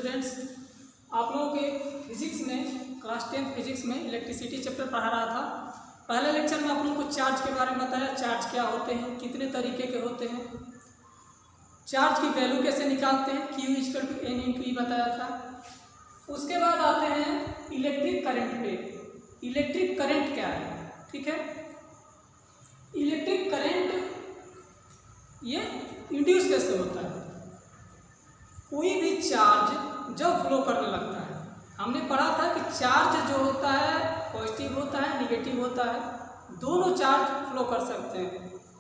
Students, आप लोगों के फिजिक्स में क्लास 10 फिजिक्स में इलेक्ट्रिसिटी चैप्टर पढ़ा रहा था। पहले लेक्चर में आप लोगों को चार्ज के बारे में बताया, चार्ज क्या होते हैं, कितने तरीके के होते हैं, चार्ज की वैल्यू कैसे निकालते हैं, Q=N×E बताया था। उसके बाद आते हैं इलेक्ट्रिक करंट पे। इलेक्ट्रिक करंट क्या है, ठीक है। इलेक्ट्रिक करंट ये इंड्यूस कैसे होता है। कोई भी चार्ज जब फ्लो करने लगता है, हमने पढ़ा था कि चार्ज जो होता है पॉजिटिव होता है निगेटिव होता है, दोनों चार्ज फ्लो कर सकते हैं।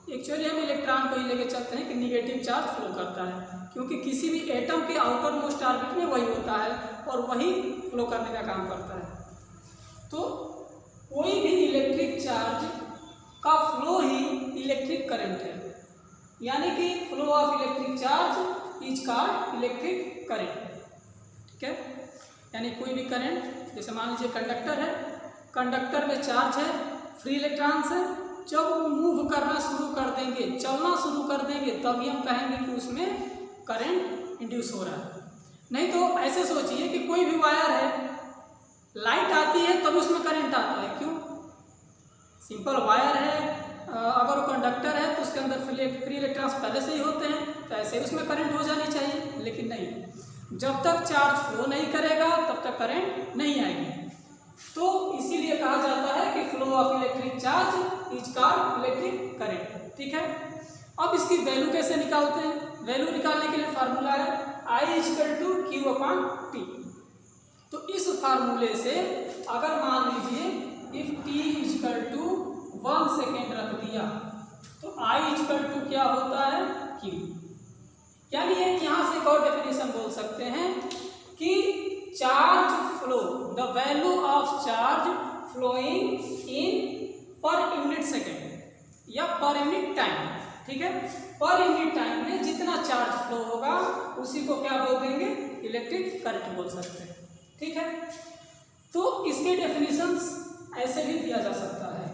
एक्चुअली हम इलेक्ट्रॉन को ही लेके चलते हैं कि निगेटिव चार्ज फ्लो करता है, क्योंकि किसी भी एटम के आउटर मोस्ट ऑर्बिट में वही होता है और वही फ्लो करने का काम करता है। तो कोई भी इलेक्ट्रिक चार्ज का फ्लो ही इलेक्ट्रिक करंट है, यानी कि flow of electric charge is called electric current, ठीक है। यानी कोई भी करंट, जैसे मान लीजिए कंडक्टर है, कंडक्टर में चार्ज है, फ्री इलेक्ट्रॉन्स है, जब वो मूव करना शुरू कर देंगे, चलना शुरू कर देंगे, तभी हम कहेंगे कि उसमें करंट इंड्यूस हो रहा है। नहीं तो ऐसे सोचिए कि कोई भी वायर है, लाइट आती है तब उसमें करंट आता है। क्यों? सिंपल वायर है, अगर वो कंडक्टर है तो उसके अंदर फ्री इलेक्ट्रॉन्स पहले से ही होते हैं, तो ऐसे ही उसमें करंट हो जानी चाहिए। लेकिन नहीं, जब तक चार्ज फ्लो नहीं करेगा तब तक करंट नहीं आएगी। तो इसीलिए कहा जाता है कि flow of electric charge is called electric current, ठीक है। अब इसकी वैल्यू कैसे निकालते हैं? वैल्यू निकालने के लिए फार्मूला है I=Q/T। तो इस फार्मूले से अगर मान लीजिए इफ T=1 सेकेंड रख दिया तो I= क्या होता है? Q। यानी एक यहाँ से एक और डेफिनेशन बोल सकते हैं कि charge flow, the value of charge flowing in per unit second या पर यूनिट टाइम, ठीक है। पर यूनिट टाइम में जितना चार्ज फ्लो होगा उसी को क्या बोल देंगे? इलेक्ट्रिक करंट बोल सकते हैं, ठीक है। तो इसके डेफिनेशंस ऐसे भी दिया जा सकता है।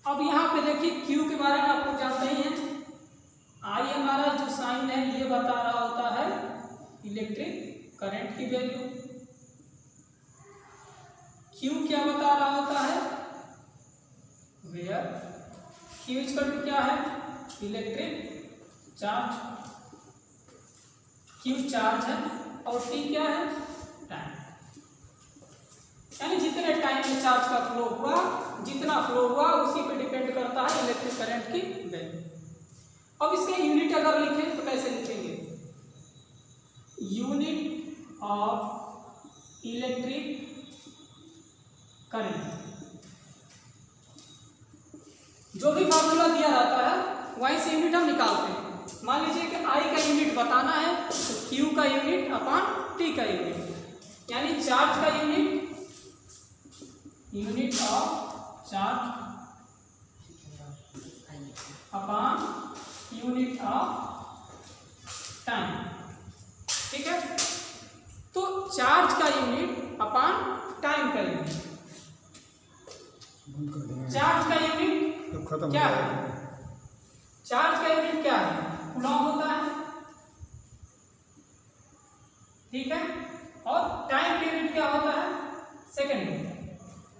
अब यहाँ पे देखिए Q के बारे में आप लोग जानते ही हैं। I हमारा जो साइन है ये बता रहा होता है इलेक्ट्रिक करंट की वैल्यू। Q क्या बता रहा होता है? वेयर Q= क्या है? Electric charge. Q चार्ज है और T क्या है? टाइम। यानी जितने टाइम में चार्ज का फ्लो हुआ, जितना फ्लो हुआ उसी पे डिपेंड करता है इलेक्ट्रिक करंट की वैल्यू। अब इसके यूनिट अगर लिखें तो कैसे लिखेंगे? Unit of electric current. जो भी फार्मूला दिया जाता है वहीं से यूनिट हम निकालते हैं। मान लीजिए कि I का यूनिट बताना है तो Q का यूनिट अपॉन T का यूनिट, यानी चार्ज का unit of charge upon unit of time, ठीक है। तो चार्ज का यूनिट अपॉन टाइम का यूनिट। चार्ज का यूनिट क्या है? चार्ज का यूनिट क्या है? कूलॉम होता है, ठीक है। और टाइम का यूनिट क्या होता है? सेकंड होता है।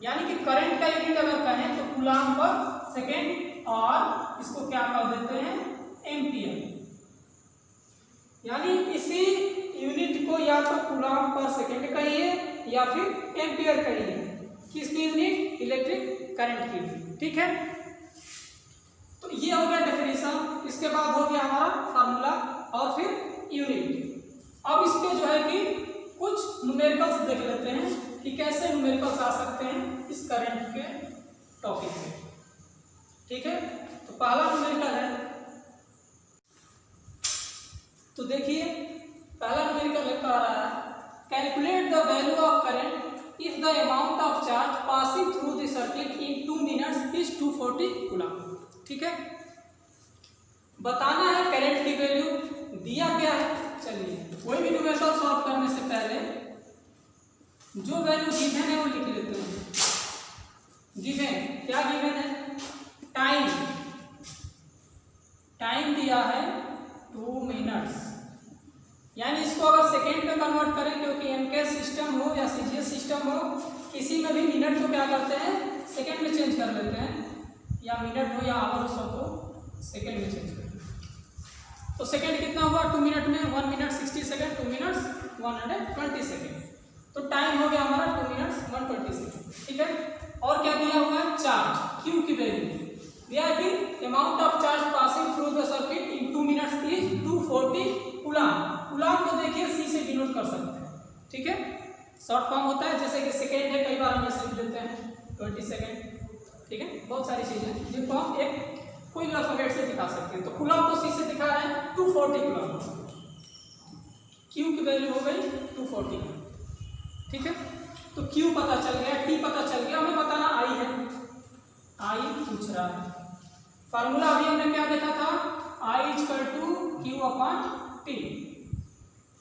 यानी कि करंट का यूनिट अगर कहें तो कूलॉम पर सेकंड, और इसको क्या कर देते हैं? एम्पियर। यानी इसी यूनिट को या तो कूलॉम पर सेकंड कहिए या फिर एम्पियर कहिए। किसकी यूनिट? इलेक्ट्रिक करंट की, ठीक है। तो ये हो गया डेफिनेशन। इसके बाद हो गया हमारा फार्मूला और फिर यूनिट। अब इस पे जो है कि कुछ न्यूमेरिकल्स देख लेते हैं कि कैसे न्यूमेरिकल्स आ सकते हैं इस करंट के टॉपिक में, ठीक है। तो पहला न्यूमेरिकल है, तो देखिए पहला न्यूमेरिकल लिखा आ रहा है calculate the value of current if the amount of charge passing through the circuit in 2 minutes is 240 coulomb, ठीक है। बताना है करंट की वैल्यू, दिया क्या है। चलिए कोई भी न्यूमेरिकल सॉल्व करने से पहले जो वैल्यू गिवन है वो लिख लेते हैं। गिवन क्या गिवन है? टाइम दिया है 2 मिनट्स, यानी इसको अगर सेकेंड में कन्वर्ट करें, क्योंकि एमकेएस सिस्टम हो या सीजीएस सिस्टम हो, किसी में भी मिनट को क्या करते हैं सेकेंड में चेंज कर लेते हैं, या मिनट हो या आवर्स हो तो सेकेंड में चेंज करते हैं। तो सेकेंड कितना हुआ 2 मिनट में, 1 मिनट 60 सेकेंड, 2 मिनट्स 120 सेकेंड। तो टाइम हो गया हमारा 2 मिनट्स 120 सेकेंड, ठीक है। और क्या दिया हुआ है चार्ज, क्यू की वैल्यू दिया है कि amount of charge passing through the circuit in 2 minutes is 240 coulomb. Coulomb को देखिए सी से डिनोट कर सकते हैं, ठीक है। शॉर्ट फॉर्म होता है, जैसे कि सेकेंड है, कई बार हम ऐसे लिख देते हैं 20 सेकेंड, ठीक है। बहुत सारी चीजें हैं जिनको हम एक कोई अल्फाबेट से दिखा सकते हैं। तो कूलम को सी से दिखा रहे हैं 240 कूलम, क्यू की वैल्यू हो गई 240, ठीक है। तो क्यू पता चल गया, टी पता चल गया, हमें बताना आई है, आई पूछ रहा है। फार्मूला अभी हमने क्या देखा था, I equal to Q upon T.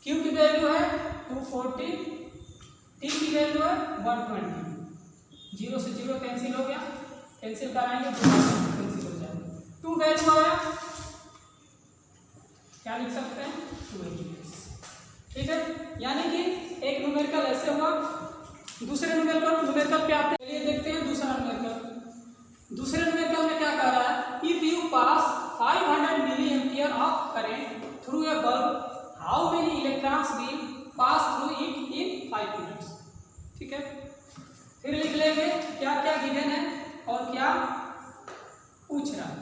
Q की वैल्यू है 240, टी की वैल्यू है 120। 0 से 0 कैंसिल हो गया, कैंसिल कराएंगे तो कैंसिल हो जाएगा। 2 वैल्यू आया, क्या लिख सकते हैं 280, ठीक है। यानी कि एक न्यूमेरिकल ऐसे हुआ, दूसरे न्यूमेरिकल पे आते हैं, देखते हैं दूसरा न्यूमेरिकल। दूसरे न्यूमेरिकल में क्या कह रहा है, if you pass 500 milli ampere of current through a bulb, how many electrons will pass through it in 5 minutes, ठीक है। फिर लिख लेंगे क्या क्या गिवन है और क्या पूछ रहा है।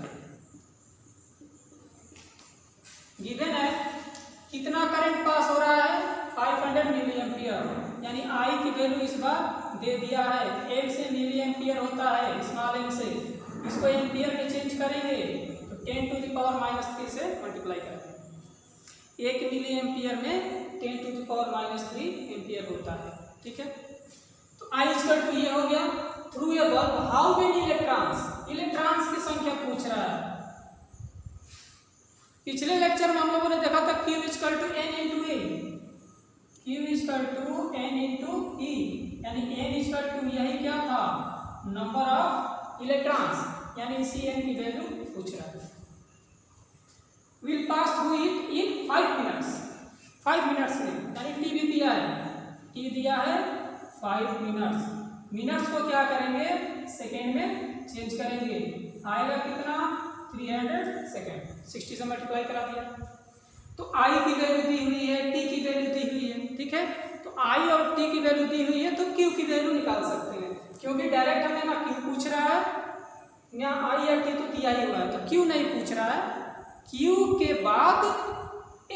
गिवन है कितना करंट पास हो रहा है 500 मिली एम्पियर, यानी आई की वैल्यू इस बार दे दिया है। एम से मिली एम्पियर होता है, स्मॉल एम से, इसको एम्पियर में चेंज करेंगे तो 10⁻³ से मल्टीप्लाई करेंगे। 1 मिली एम्पियर में 10⁻³ एम्पियर होता है, ठीक है। तो आई इक्वल टू ये हो गया, through a bulb how many electrons, electrons की संख्या पूछ रहा है। पिछले लेक्चर में हम लोगों ने देखा था Q equal to N into E, Q equal to N into E, यानी N इक्वल टू यही क्या था नंबर ऑफ इलेक्ट्रॉन्स, यानी इसी N की वैल्यू पूछ रहा है। Will pass through it in 5 minutes, 5 minutes में, यानी T भी दिया है, T दिया है 5 मिनट्स। मिनट्स को क्या करेंगे सेकेंड में चेंज करेंगे, आएगा कितना 300 सेकेंड, 60 से मल्टीप्लाई करा दिया। तो I की वैल्यू दी हुई है, T की वैल्यू दी हुई है, ठीक है। तो I और T की वैल्यू दी हुई है तो Q की वैल्यू निकाल सकते हैं, क्योंकि डायरेक्ट हमें ना Q पूछ रहा है, यहाँ I या T तो दिया ही हुआ है, तो Q नहीं पूछ रहा है। Q के बाद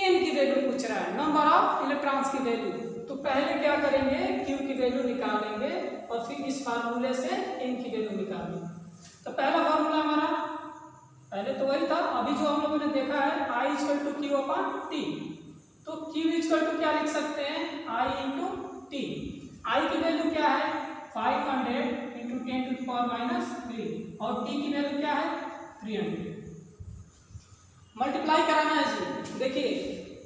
N की वैल्यू पूछ रहा है, नंबर ऑफ इलेक्ट्रॉन्स की वैल्यू। तो पहले क्या करेंगे Q की वैल्यू निकालेंगे और फिर इस फार्मूले से N की वैल्यू निकालेंगे। तो पहला फार्मूला हमारा पहले तो वही था, अभी जो हम लोगों ने देखा है I equal to Q upon T। तो Q इक्वल टू क्या लिख सकते हैं I इंटू T। I की वैल्यू क्या है 500 इंटू 10⁻³ और T की वैल्यू क्या है 300। मल्टीप्लाई कराना है जी, देखिए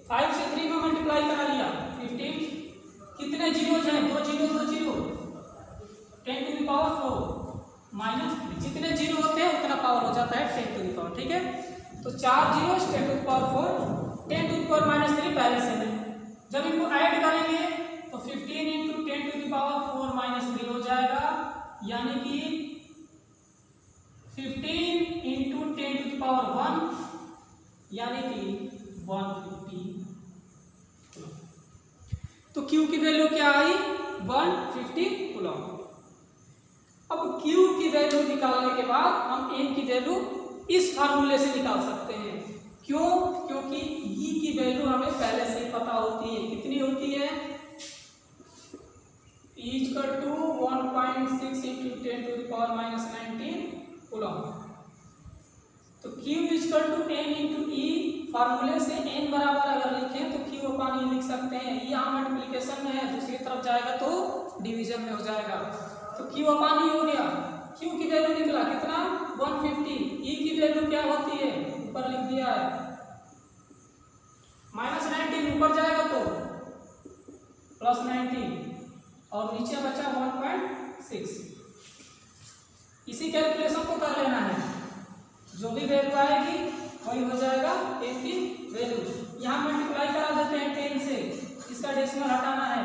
5 से 3 में मल्टीप्लाई करा लिया 15, कितने जीरोज हैं 2 जीरो 2 जीरो, 10⁻⁴ -3, जितने जीरो होते हैं उतना पावर हो जाता है 10⁻, ठीक है। तो 4 जीरो 10⁻⁴, 10⁻³ पहले से है, जब इनको ऐड करेंगे तो 15 इंटू 10⁻⁴ -3 हो जाएगा, यानी कि 15 इंटू 10⁻⁴ यानी कि 150। तो Q की वैल्यू क्या आई 150 कूलम। अब Q की वैल्यू निकालने के बाद हम N की वैल्यू इस फार्मूले से निकाल सकते हैं। क्यों? क्योंकि E की वैल्यू हमें पहले से ही पता होती है, कितनी होती है E equal to 1.6 into 10⁻⁻19 coulomb. तो Q equal to N into E, फार्मूले से N बराबर अगर लिखें तो Q अपॉन E लिख सकते हैं। E यहाँ मल्टीप्लिकेशन में है, दूसरी तरफ जाएगा तो डिवीजन में हो जाएगा, तो Q अपॉन E हो गया। Q की वैल्यू निकला कितना 150। E की वैल्यू क्या होती है ऊपर लिख दिया है -19, ऊपर जाएगा तो +19 और नीचे बचा 1.6। इसी कैलकुलेशन को कर लेना है, जो भी वैल्यू आएगी वही हो जाएगा N की वैल्यू। यहाँ मल्टीप्लाई करा देते हैं 10 से, इसका डेसिमल हटाना है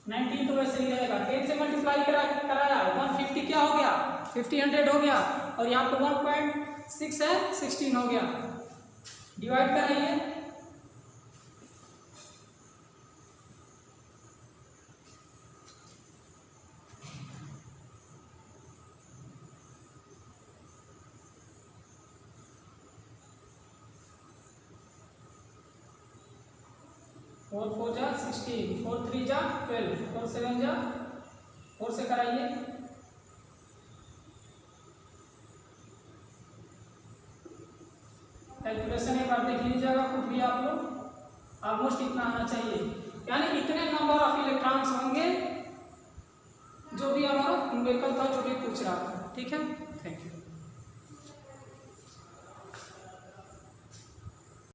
19 तो वैसे ही रहेगा। 10 से मल्टीप्लाई कराया 150 क्या हो गया 50 हो गया और यहाँ पे 1.6 है 16 हो गया। डिवाइड कराइए 4 4 जा 16, 4 3 जा 12, 4 7 जा 4 से कराइए कैलकुलेशन एक बार देख लीजिएगा खुद भी आप लोग। ऑलमोस्ट इतना आना चाहिए, यानी इतने नंबर ऑफ इलेक्ट्रॉन्स होंगे जो भी हमारा न्यूमेरिकल था जो भी पूछ रहा था। ठीक है, थैंक यू।